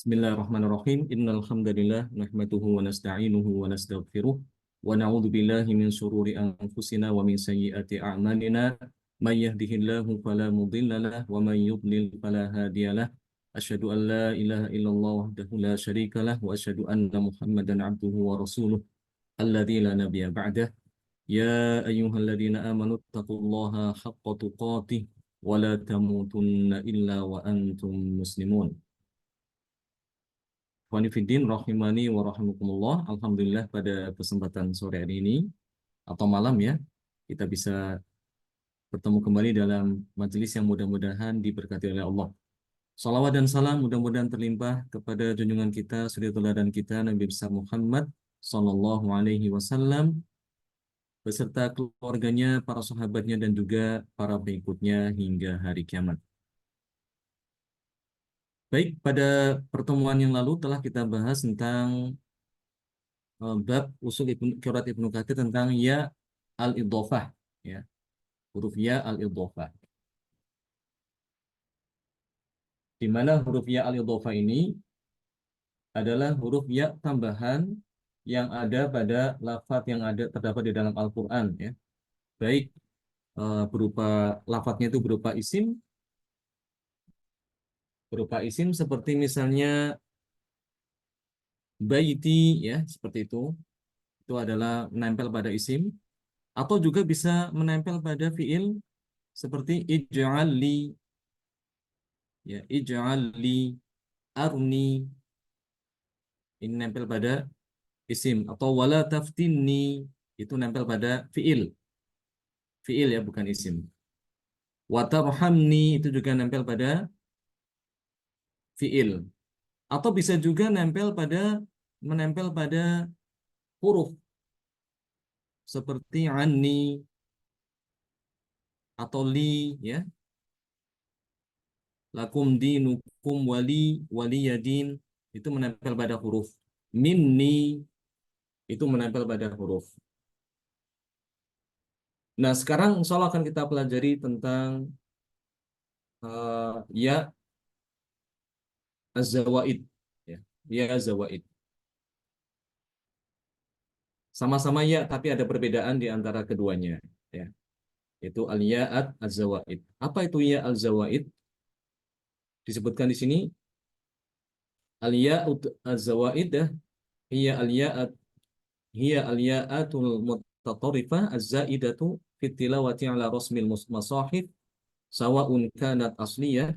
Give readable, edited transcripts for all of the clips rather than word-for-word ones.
Bismillahirrahmanirrahim. Innal hamdalillah nahmaduhu wa nasta'inuhu wa nastaghfiruh wa na'udzu billahi min shururi anfusina wa min sayyiati a'malina. May yahdihillahu fala mudilla lahu wa may yudlil fala hadiyalah. Asyhadu an la ilaha illallah wahdahu la syarika lah wa asyhadu anna Muhammadan 'abduhu wa rasuluh alladzi la nabiyya ba'dah. Ya ayyuhalladzina amanu taqullaha haqqa tuqatih wa la tamutunna illa wa antum muslimun. Wanifiddin rahimani wa rahimakumullah. Alhamdulillah pada kesempatan sore hari ini atau malam ya, kita bisa bertemu kembali dalam majelis yang mudah-mudahan diberkati oleh Allah. Salawat dan salam mudah-mudahan terlimpah kepada junjungan kita, suri teladan kita, Nabi besar Muhammad Sallallahu Alaihi Wasallam, beserta keluarganya, para sahabatnya, dan juga para pengikutnya hingga hari kiamat. Baik, pada pertemuan yang lalu telah kita bahas tentang bab usul Qiraat Ibnu Katsir tentang ya al-idhofah, ya, huruf ya al-idhofah. Di mana huruf ya al-idhofah ini adalah huruf ya tambahan yang ada pada lafadz yang ada terdapat di dalam Al-Qur'an, ya. Baik berupa lafadznya itu berupa isim seperti misalnya baiti, ya, seperti itu. Itu adalah menempel pada isim, atau juga bisa menempel pada fiil seperti ij'al li, ya, ij'al li, arni, ini nempel pada isim, atau wala taftinni, itu nempel pada fiil ya, bukan isim. Wa tarhamni, itu juga nempel pada fiil, atau bisa juga menempel pada huruf seperti anni atau li, ya, lakum dinukum waliyadin, itu menempel pada huruf. Minni, itu menempel pada huruf. Nah, sekarang insya Allah akan kita pelajari tentang ya az-zawaid, ya, ya zawaid. Sama-sama ya, tapi ada perbedaan di antara keduanya, ya. Itu al-ya'at az-zawaid. Apa itu ya al-zawaid? Disebutkan di sini al-ya'ut az-zawaid, ya, hiya al-ya'at hiya al-ya'atul mutatarrifah az-zaidatu fi tilawati ala rasmil masahif sawa'un kanat asliyah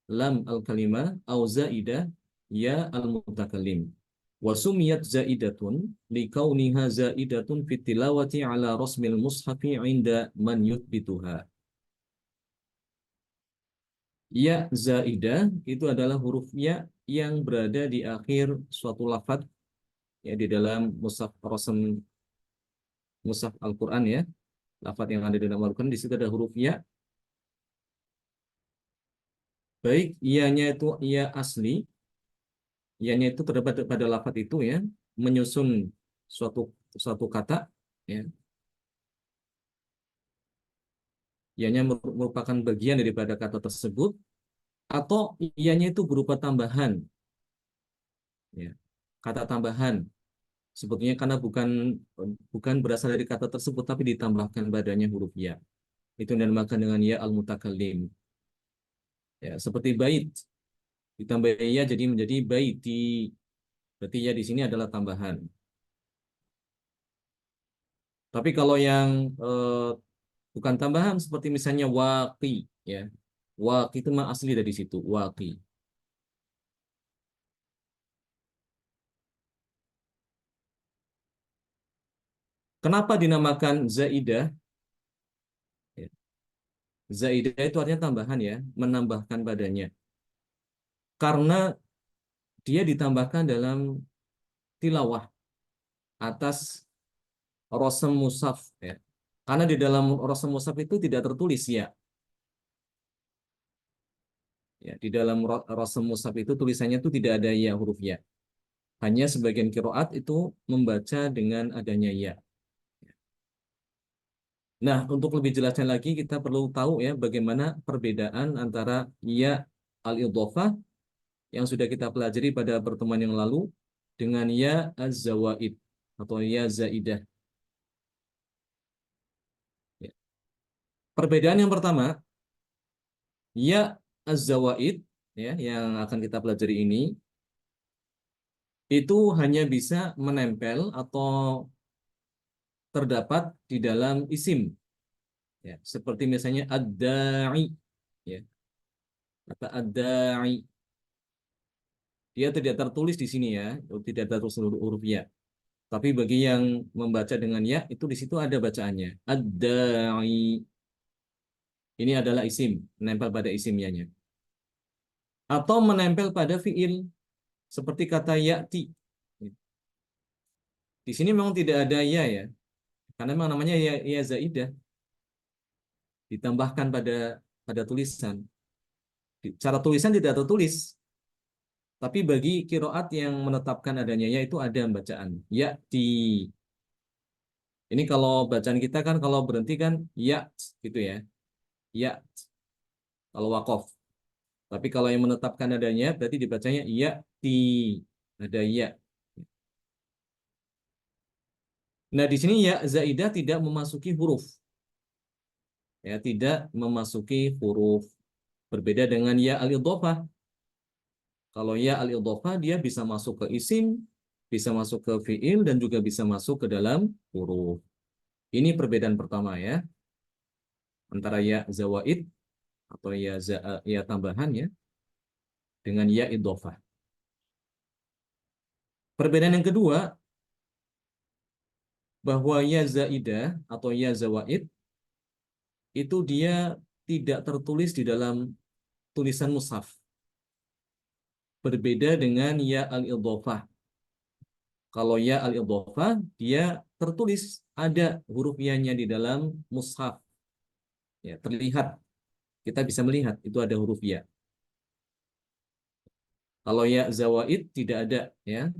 lam al-kalimah au zaidah ya al-mutakallim. Wa sumiyat zaidatun likauniha zaidatun fi tilawati ala rasmil mushafi 'inda man yuthbituha. Ya zaidah itu adalah huruf ya yang berada di akhir suatu lafaz, ya, di dalam mushaf Al-Qur'an, ya. Lafaz yang ada di dalam Al-Qur'an, di situ ada huruf ya. Baik ianya itu ya asli, ianya itu terdapat pada lafaz itu, ya, menyusun suatu suatu kata, ya. Ianya merupakan bagian daripada kata tersebut, atau ianya itu berupa tambahan, ya, kata tambahan sebetulnya, karena bukan bukan berasal dari kata tersebut tapi ditambahkan padanya huruf ya. Itu yang dinamakan dengan ya al-mutakallim, ya, seperti bait ditambah ya jadi menjadi baiti, berarti ya di sini adalah tambahan. Tapi kalau yang bukan tambahan seperti misalnya waqi, ya, waqi itu mah asli dari situ, waqi. Kenapa dinamakan zaidah? Ya, zaidah itu artinya tambahan, ya, menambahkan padanya. Karena dia ditambahkan dalam tilawah atas rosem mushaf, ya. Karena di dalam rosem mushaf itu tidak tertulis ya. Ya, di dalam rosem mushaf itu tulisannya itu tidak ada ya, huruf ya. Hanya sebagian kiroat itu membaca dengan adanya ya. Nah, untuk lebih jelasnya lagi kita perlu tahu, ya, bagaimana perbedaan antara ya al-idhofah yang sudah kita pelajari pada pertemuan yang lalu dengan ya az-zawaid atau ya zaidah. Ya. Perbedaan yang pertama, ya az-zawaid ya yang akan kita pelajari ini itu hanya bisa menempel atau terdapat di dalam isim ya, seperti misalnya ad-da'i ya, kata ad-da'i dia tidak tertulis di sini ya, tidak tertulis seluruh huruf ya. Tapi bagi yang membaca dengan ya, itu di situ ada bacaannya. Ad-da'i. Ini adalah isim, menempel pada isimnya. Atau menempel pada fiil, seperti kata ya'ti. Di sini memang tidak ada ya ya, karena memang namanya ya, ya zaidah, ditambahkan pada tulisan. Cara tulisan tidak tertulis, tapi bagi kiroat yang menetapkan adanya ya itu ada bacaan. Ya'ti. Ini kalau bacaan kita kan kalau berhenti kan ya gitu ya. Ya kalau wakof. Tapi kalau yang menetapkan adanya berarti dibacanya ya ti. Ada ya. Nah, di sini ya zaidah tidak memasuki huruf. Ya, tidak memasuki huruf. Berbeda dengan ya al-idhofah. Kalau ya al-idhofah dia bisa masuk ke isim, bisa masuk ke fiil dan juga bisa masuk ke dalam huruf. Ini perbedaan pertama ya antara ya zawaid atau ya tambahan ya dengan ya idhofah. Perbedaan yang kedua bahwa ya zaidah atau ya zawaid itu dia tidak tertulis di dalam tulisan mushaf. Berbeda dengan ya al-idhofah. Kalau ya al-idhofah dia tertulis ada huruf ya-nya di dalam mushaf. Ya, terlihat, kita bisa melihat itu ada huruf ya. Kalau ya zawaid tidak ada ya,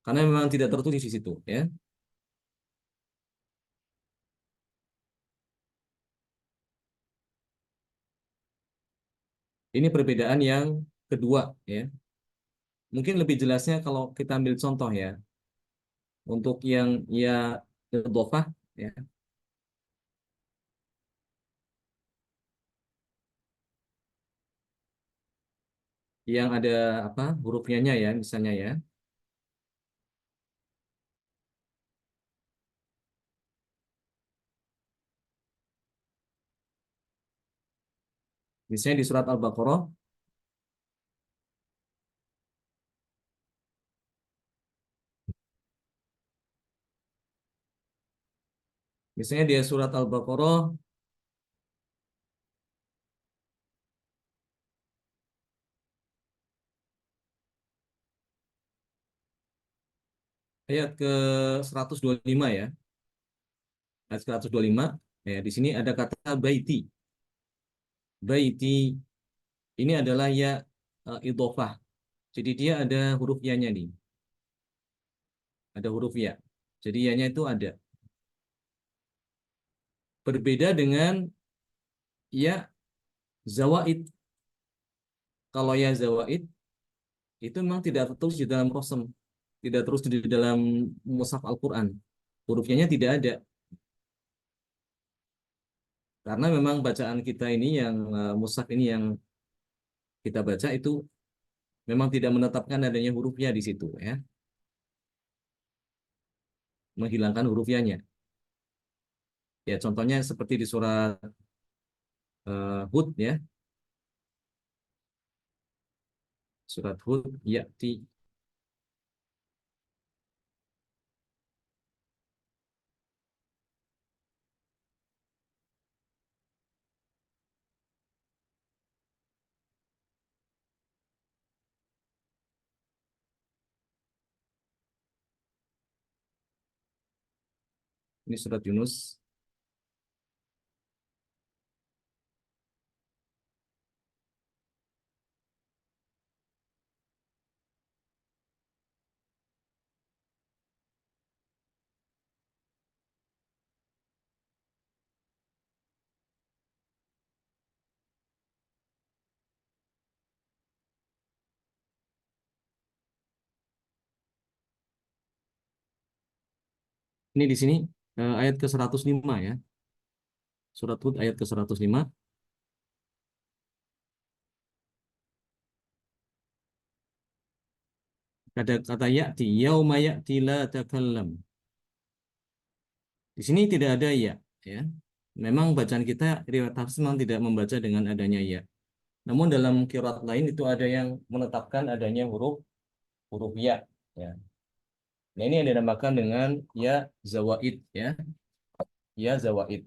karena memang tidak tertulis di situ ya. Ini perbedaan yang kedua ya. Mungkin lebih jelasnya kalau kita ambil contoh ya. Untuk yang ya idhofah ya, yang ada apa huruf nya ya misalnya ya. Misalnya di surat Al-Baqarah, misalnya di surat Al-Baqarah ayat ke 125 ya. Ayat 125 ya, di sini ada kata baiti. Baiti ini adalah ya idhofah. Jadi dia ada huruf ya-nya nih. Ada huruf ya. Jadi ya-nya itu ada. Berbeda dengan ya zawaid. Kalau ya zawaid itu memang tidak tertulis di dalam kosem, tidak terus di dalam mushaf Al-Qur'an. Huruf ya-nya tidak ada. Karena memang bacaan kita ini yang mushaf ini yang kita baca itu memang tidak menetapkan adanya hurufnya di situ ya, menghilangkan huruf ya-nya. Ya contohnya seperti di surat Hud ya, surat Hud ya'ti. Ini surat Yunus. Ini di sini ayat ke-105 ya. Surat Hud ayat ke-105. Kata ya'ti, yauma ya'ti la takallam. Di sini tidak ada ya, ya. Memang bacaan kita riwayat Hafs memang tidak membaca dengan adanya ya. Namun dalam qiraat lain itu ada yang menetapkan adanya huruf huruf ya, ya. Nah, ini yang dinamakan dengan ya zawaid ya. Ya zawaid.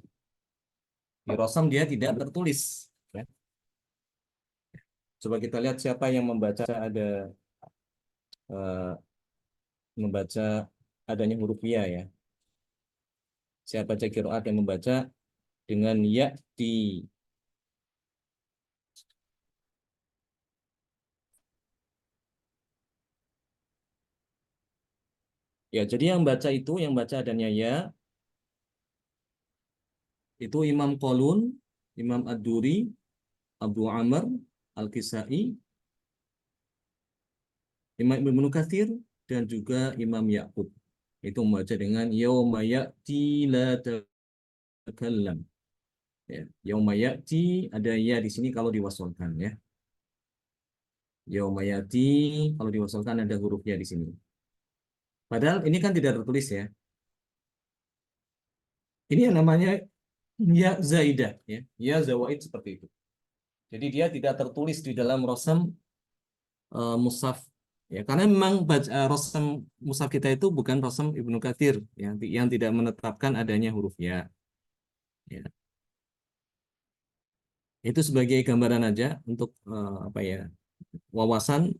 Di Rosam dia tidak tertulis, ya. Coba kita lihat siapa yang membaca ada eh, membaca adanya huruf ya, ya. Siapa baca qiraat yang membaca dengan ya di. Ya, jadi yang baca itu, yang baca adanya ya, itu Imam Qalun, Imam Ad-Duri, Abu Amr, Al-Kisai, Imam Ibnu Katsir, dan juga Imam Ya'qub. Itu membaca dengan yauma ya'ti la takallam. Ya, yauma ya'ti ada ya di sini kalau diwasalkan ya. Yauma ya'ti kalau diwasalkan ada hurufnya di sini. Padahal ini kan tidak tertulis ya. Ini yang namanya ya zaidah ya. Ya zawaid seperti itu. Jadi dia tidak tertulis di dalam rosam mushaf ya, karena memang rosam mushaf kita itu bukan rosam Ibnu Katsir yang tidak menetapkan adanya huruf ya. Ya. Itu sebagai gambaran aja untuk apa ya, wawasan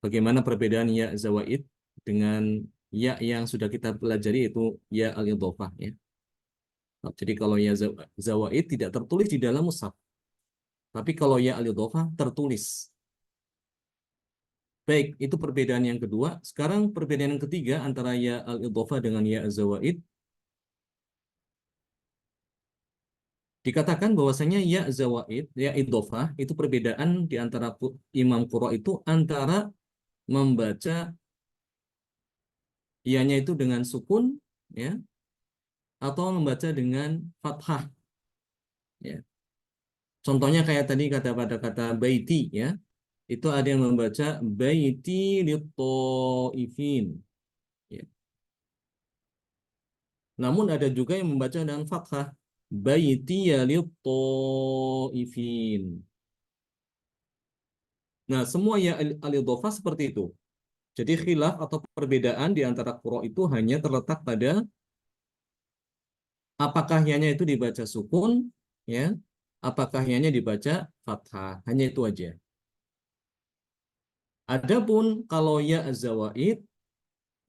bagaimana perbedaan ya zawaid dengan ya yang sudah kita pelajari itu ya al-idhofah ya. Jadi kalau ya zawaid tidak tertulis di dalam mushaf, tapi kalau ya al-idhofah tertulis. Baik, itu perbedaan yang kedua. Sekarang perbedaan yang ketiga antara ya al-idhofah dengan ya az-zawaid. Dikatakan bahwasanya ya zawaid, ya idhofah, itu perbedaan di antara imam qura itu antara membaca ianya itu dengan sukun ya atau membaca dengan fathah ya. Contohnya kayak tadi kata pada kata baiti ya. Itu ada yang membaca baiti lit-thaifin ya. Namun ada juga yang membaca dengan fathah baiti ya lit-thaifin. Nah, semua ya al-idhofah seperti itu. Jadi khilaf atau perbedaan di antara qura itu hanya terletak pada apakah yanya itu dibaca sukun ya, apakah yanya dibaca fathah. Hanya itu aja. Adapun kalau ya az-zawaid,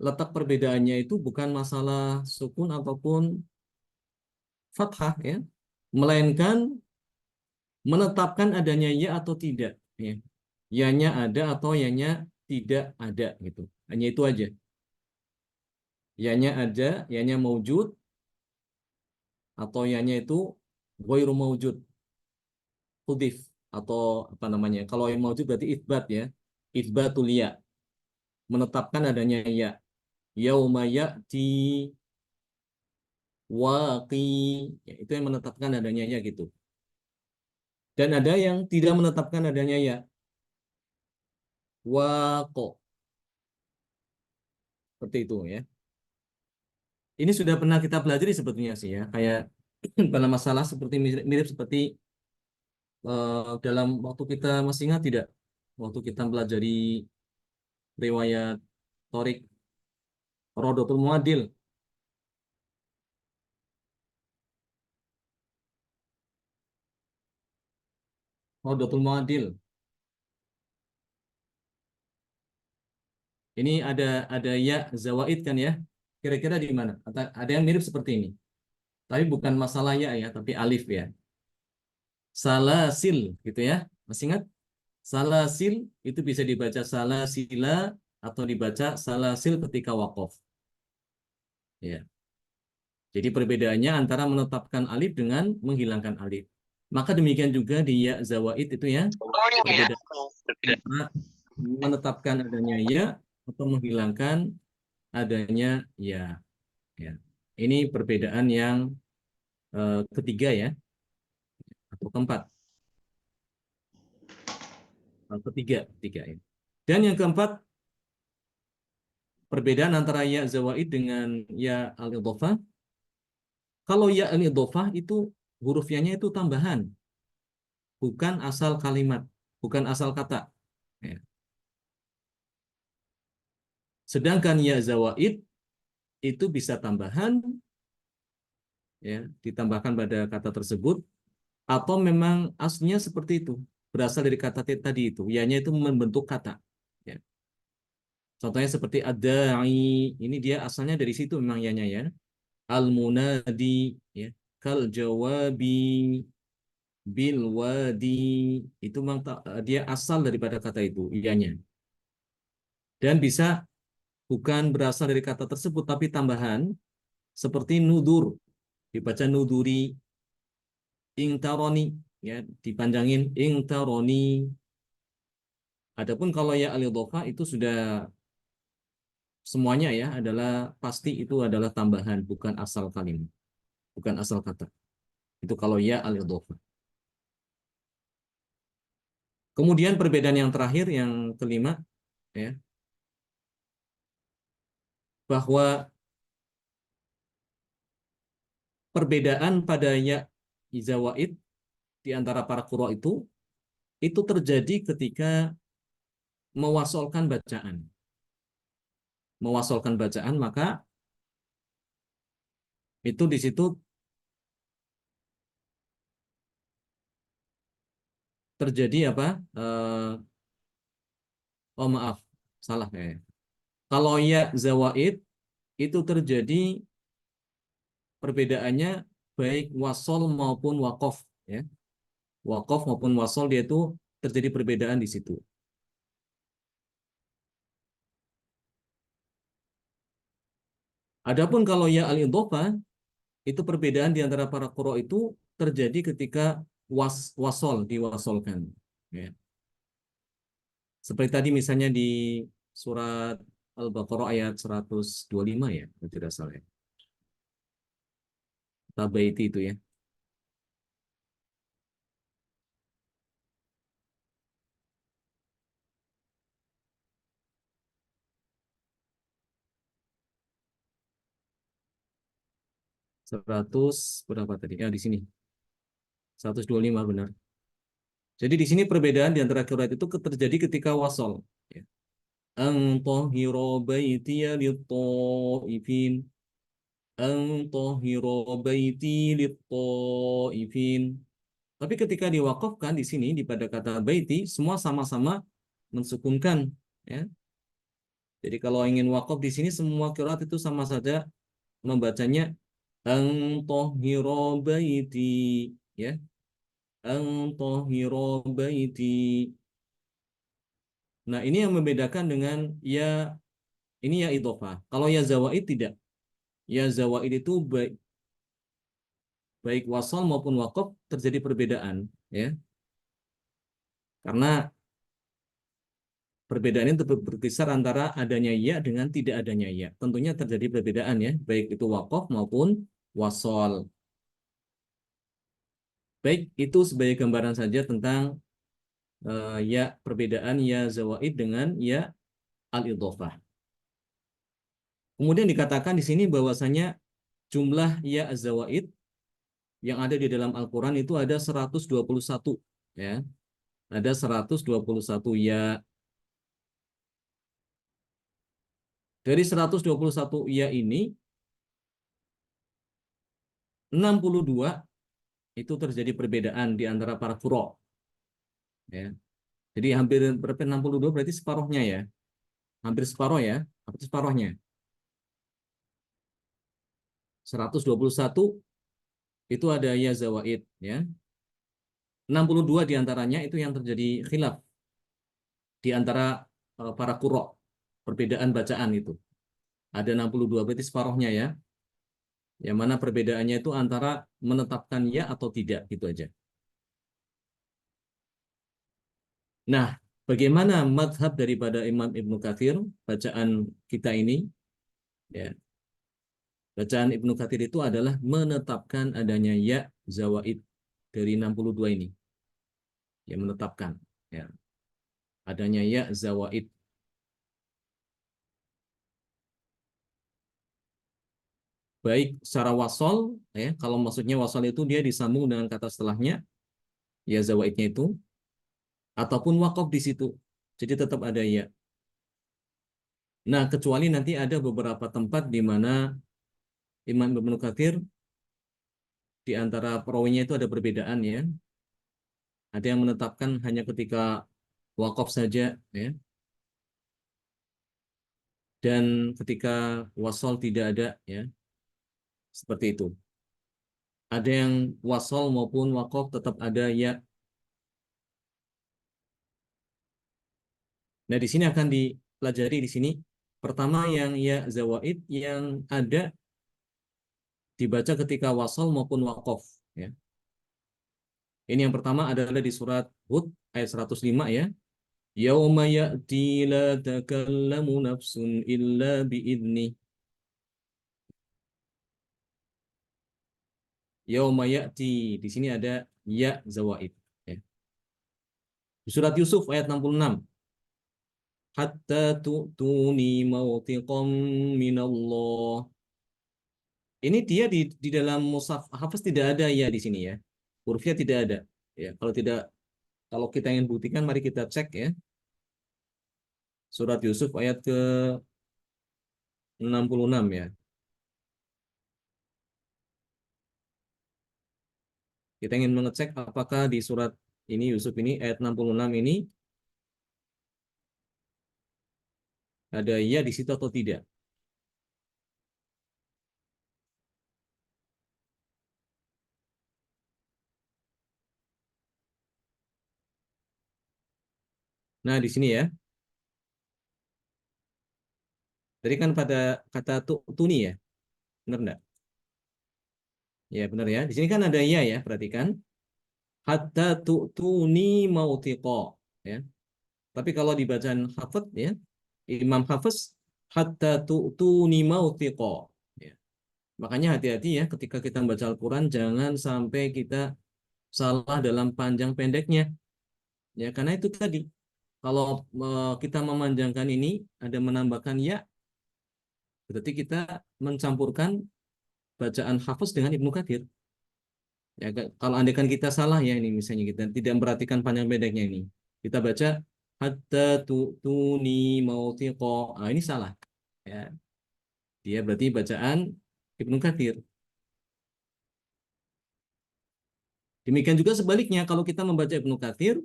letak perbedaannya itu bukan masalah sukun ataupun fathah ya, melainkan menetapkan adanya ya atau tidak ya. Ya-nya ada atau ya-nya tidak ada gitu. Hanya itu aja. Ya-nya ada, ya-nya maujud atau ya-nya itu ghairu maujud, hudif atau apa namanya? Kalau yang maujud berarti itsbat ya. Itsbatul ya, menetapkan adanya ya. Yauma ya'ti waqi, ya, itu yang menetapkan adanya ya gitu. Dan ada yang tidak menetapkan adanya ya. Waqo, seperti itu ya. Ini sudah pernah kita pelajari sebetulnya sih ya, kayak pada masalah seperti mirip seperti dalam waktu kita masih ingat tidak? Waktu kita pelajari riwayat Torik Rodotul Muadil. Rodotul Muadil. Ini ada ya zawaid kan ya? Kira-kira di mana? Ada yang mirip seperti ini. Tapi bukan masalah ya ya, tapi alif ya. Salasil gitu ya. Masih ingat? Salasil itu bisa dibaca salasila atau dibaca salasil ketika wakof. Ya. Jadi perbedaannya antara menetapkan alif dengan menghilangkan alif. Maka demikian juga di ya zawaid itu ya, perbedaan antara menetapkan adanya ya atau menghilangkan adanya ya. Ya. Ini perbedaan yang ketiga ya, atau keempat. Ketiga ya. Dan yang keempat, perbedaan antara ya zawaid dengan ya al-idhofah. Kalau ya al-idhofah itu huruf ya-nya itu tambahan, bukan asal kalimat, bukan asal kata. Ya. Sedangkan ya zawaid itu bisa tambahan, ya, ditambahkan pada kata tersebut, atau memang aslinya seperti itu, berasal dari kata tadi itu, ya-nya itu membentuk kata. Ya. Contohnya seperti ad-da'i, ini dia asalnya dari situ memang ya-nya ya. Al-munadi, ya. Kal jawabi, bil wadi, itu memang dia asal daripada kata itu, iya-nya. Dan bisa bukan berasal dari kata tersebut, tapi tambahan, seperti nudur, dibaca nuduri, ingtaroni, ya, dipanjangin ingtaroni. Adapun kalau ya al-idhofah itu sudah semuanya ya adalah pasti itu adalah tambahan, bukan asal kalimat, bukan asal kata. Itu kalau ya al-idhofah. Kemudian perbedaan yang terakhir, yang kelima, ya, bahwa perbedaan pada ya izawaid di antara para qurra itu terjadi ketika mewasolkan bacaan. Mewasolkan bacaan, maka itu di situ terjadi apa? Oh maaf, salah ya. Kalau ya zawaid itu terjadi perbedaannya baik wasol maupun wakof, ya. Wakof maupun wasol dia itu terjadi perbedaan di situ. Adapun kalau ya al-idhofah, itu perbedaan di antara para qurra itu terjadi ketika wasol diwasolkan. Ya. Seperti tadi misalnya di surat Al-Baqarah ayat 125 ya, kalau tidak salah ya. Tabaiti itu ya. 100 berapa tadi? Ya di sini. 125 benar. Jadi di sini perbedaan di antara qiraat itu terjadi ketika wasol. Ya. An tahira baitiya lit-ta'ifin. An tahira baiti lit-ta'ifin. Tapi ketika diwakafkan di sini di pada kata baiti, semua sama-sama mensukunkan, ya. Jadi kalau ingin wakaf di sini semua qiraat itu sama saja membacanya an tahira baiti, ya. An tahira baiti. Nah, ini yang membedakan dengan ya ini ya idhofah. Kalau ya zawaid tidak. Ya zawaid itu baik baik wasal maupun wakaf terjadi perbedaan, ya. Karena perbedaan itu berkisar antara adanya ya dengan tidak adanya ya. Tentunya terjadi perbedaan ya, baik itu wakaf maupun wasol. Baik, itu sebagai gambaran saja tentang ya perbedaan ya zawaid dengan ya al-idhofah. Kemudian dikatakan di sini bahwasanya jumlah ya az-zawaid yang ada di dalam Al-Qur'an itu ada 121, ya. Ada 121 ya. Dari 121 ya ini 62 itu terjadi perbedaan di antara para qurra, ya. Jadi hampir berapa, 62 berarti separuhnya ya. Hampir separuh ya. Hampir separuhnya. 121 itu ada ya zawaid ya. 62 diantaranya itu yang terjadi khilaf di antara para qurra. Perbedaan bacaan itu. Ada 62 berarti separuhnya ya. Yang mana perbedaannya itu antara menetapkan ya atau tidak gitu aja. Nah, bagaimana madhab daripada Imam Ibnu Katsir bacaan kita ini? Ya, bacaan Ibnu Katsir itu adalah menetapkan adanya ya zawaid dari 62 ini. Ya, menetapkan ya adanya ya zawaid. Baik secara wasol, ya, kalau maksudnya wasol itu dia disambung dengan kata setelahnya, ya zawaidnya itu, ataupun wakof di situ. Jadi tetap ada ya. Nah, kecuali nanti ada beberapa tempat di mana Imam Ibnu Katsir di antara perawinya itu ada perbedaan ya. Ada yang menetapkan hanya ketika wakof saja, ya, dan ketika wasol tidak ada, ya, seperti itu. Ada yang wasol maupun wakof tetap ada ya. Nah, di sini akan dipelajari di sini. Pertama yang ya zawaid yang ada dibaca ketika wasol maupun wakof. Ya. Ini yang pertama adalah di surat Hud ayat 105 ya. Yauma ya'ti la takallamu nafsun illa bi'idni. Yauma ya'ti. Di sini ada ya zawaid. Ya. Di surat Yusuf ayat 66. Hatta tu'tuni mawtiqam minallah. Ini dia di dalam mushaf Hafiz tidak ada ya di sini ya. Hurufnya tidak ada. Ya, kalau kita ingin buktikan mari kita cek ya. Surat Yusuf ayat ke 66 ya. Kita ingin mengecek apakah di surat ini Yusuf ini ayat 66 ini ada ya di situ atau tidak. Nah, di sini ya. Tadi kan pada kata tuni ya. Benar enggak? Ya, benar ya. Di sini kan ada ya ya, perhatikan. Hatta tu'tuni mautiqa ya. Tapi kalau di bacaan Hafidz ya, Imam Hafiz hatta tu'tuni mautiqa ya. Makanya hati-hati ya ketika kita membaca Al-Qur'an jangan sampai kita salah dalam panjang pendeknya. Ya, karena itu tadi kalau kita memanjangkan ini ada menambahkan ya, berarti kita mencampurkan bacaan Hafiz dengan Ibnu Katsir. Ya, kalau andaikan kita salah ya ini misalnya kita tidak memperhatikan panjang pendeknya ini. Kita baca hatta tu'tuni mautiqa. Ah, ini salah. Ya, dia berarti bacaan Ibnu Katsir. Demikian juga sebaliknya kalau kita membaca Ibnu Katsir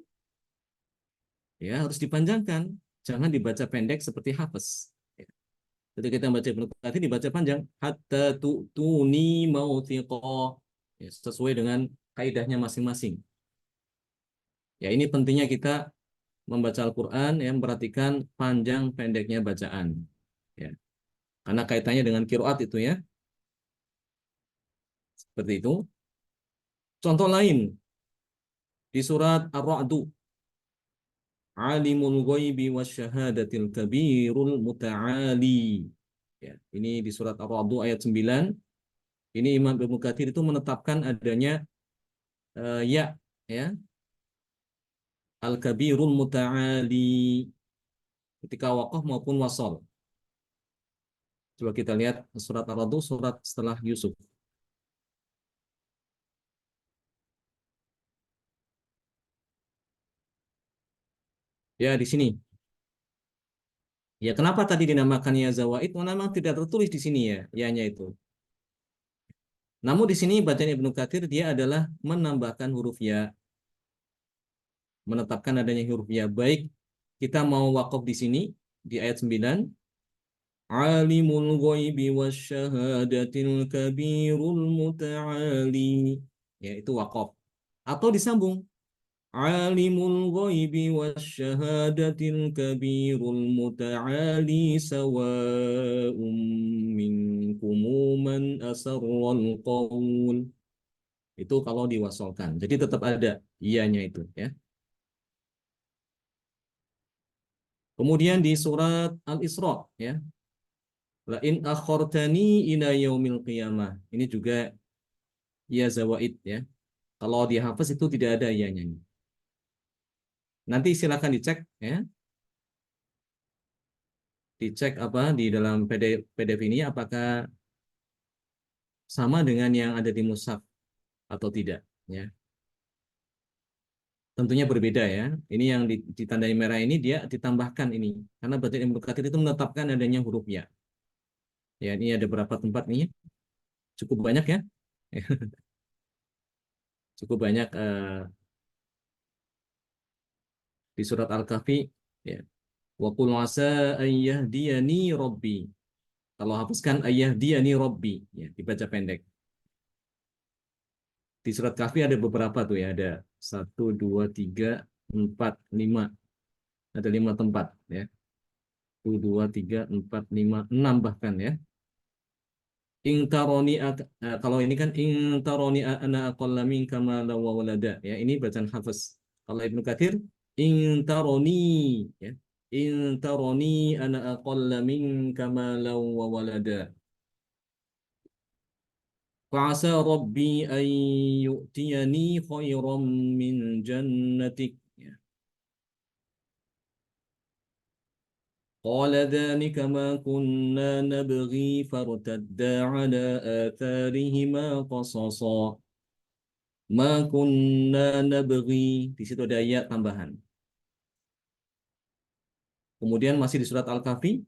ya harus dipanjangkan. Jangan dibaca pendek seperti Hafiz. Ya. Ketika kita membaca Ibnu Katsir dibaca panjang hatta tu'tuni mautiqa. Ya, sesuai dengan kaidahnya masing-masing. Ya, ini pentingnya kita membaca Al-Quran yang memperhatikan panjang pendeknya bacaan. Ya. Karena kaitannya dengan kiroat itu ya. Seperti itu. Contoh lain di surat Ar-Ra'du. Alimul ghaibi wasyahadatil kabirul muta'ali. Ya, ini di surat Ar-Ra'du ayat 9. Ini Imam Ibnu Katsir itu menetapkan adanya ya ya al-kabirul muta'ali ketika waqaf maupun wasal. Coba kita lihat surat Ar-Ra'du surat setelah Yusuf. Ya, di sini. Ya, kenapa tadi dinamakan ya zawaid? Karena memang tidak tertulis di sini ya, ya-nya itu. Namun di sini bacaan Ibnu Katsir dia adalah menambahkan huruf ya, menetapkan adanya huruf ya. Baik kita mau wakaf di sini di ayat 9, Alimul ghaibi wasyahadatil kabirul muta'ali. Ya, itu wakaf. Atau disambung Alimul ghaibi wasyahadatil kabirul muta'ali sawa'um minkum man asarral qaul. Itu kalau diwasolkan. Jadi tetap ada ianya itu ya. Kemudian di surat Al-Isra ya. La in akhortani ila yaumil qiyamah. Ini juga ya zawaid ya. Kalau dihafaz itu tidak ada iyanya. Nanti silakan dicek ya, dicek apa di dalam PDF ini apakah sama dengan yang ada di mushaf atau tidak ya. Tentunya berbeda ya. Ini yang ditandai merah ini dia ditambahkan ini karena berarti Ibnu Katsir itu menetapkan adanya huruf ya. Ya, ini ada berapa tempat nih? Cukup banyak ya. Cukup banyak di surat Al-Kahfi ya. Wa qul asa ayyahdiyani rabbi. Kalau hapuskan ayyahdiyani rabbi ya, dibaca pendek. Di surat Kahfi ada beberapa tuh ya, ada satu, dua, tiga, empat, lima, ada 5 tempat ya. Satu, dua, tiga, empat, lima, enam bahkan ya. Kalau ini kan ingtaroni ana aqalla minka malan wa walada ya, ini bacaan hafaz. Kalau Ibnu Katsir ingtaroni ya. Ingtaroni ana aqalla minka malan wa walada. Fa'asa rabbi an yu'tiyani khairan min jannatik. Ya. قال ذلك ما كنا نبغي فارتدا على آثارهما قصصا ما كنا نبغي di situ ada ayat tambahan. Kemudian masih di surat Al-Kahfi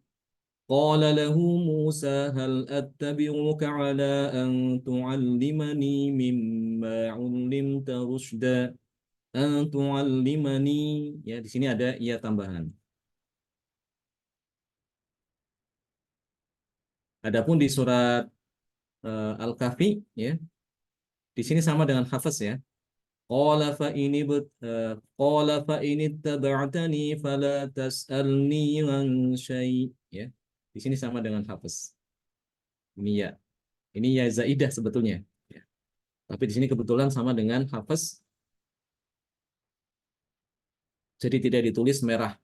qala lahu Musa hal attabi'uka ala an tu'allimani mimma 'ullimta rusyda an tu'allimani ya di sini ada ayat tambahan. Adapun di surat Al-Kahfi ya di sini sama dengan hafaz ya. Qala fa ini qala fa ini taba'tani fala tas'alni an syai' ya. Di sini sama dengan hafaz. Ini ya. Ini ya zaidah sebetulnya ya. Tapi di sini kebetulan sama dengan hafaz jadi tidak ditulis merah.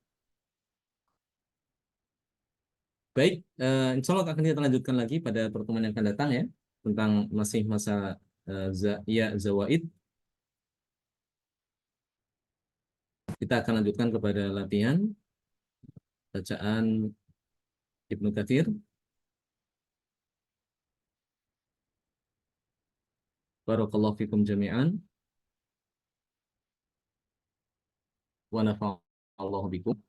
Baik, insya Allah akan kita lanjutkan lagi pada pertemuan yang akan datang ya tentang masih masa ya zawaid. Kita akan lanjutkan kepada latihan bacaan Ibnu Katsir. Barakallahu fikum jami'an wa nafa'allahu bikum.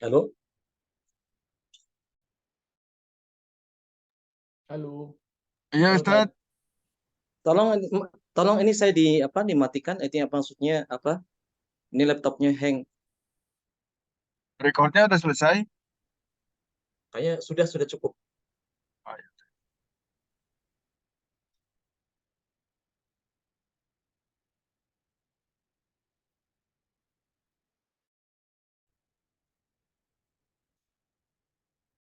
Halo, Halo, Iya halo Kak. Ustadz, Tolong, tolong ini saya di apa dimatikan. Itu apa maksudnya apa? Ini laptopnya hang. recordnya udah selesai. Kayaknya sudah cukup.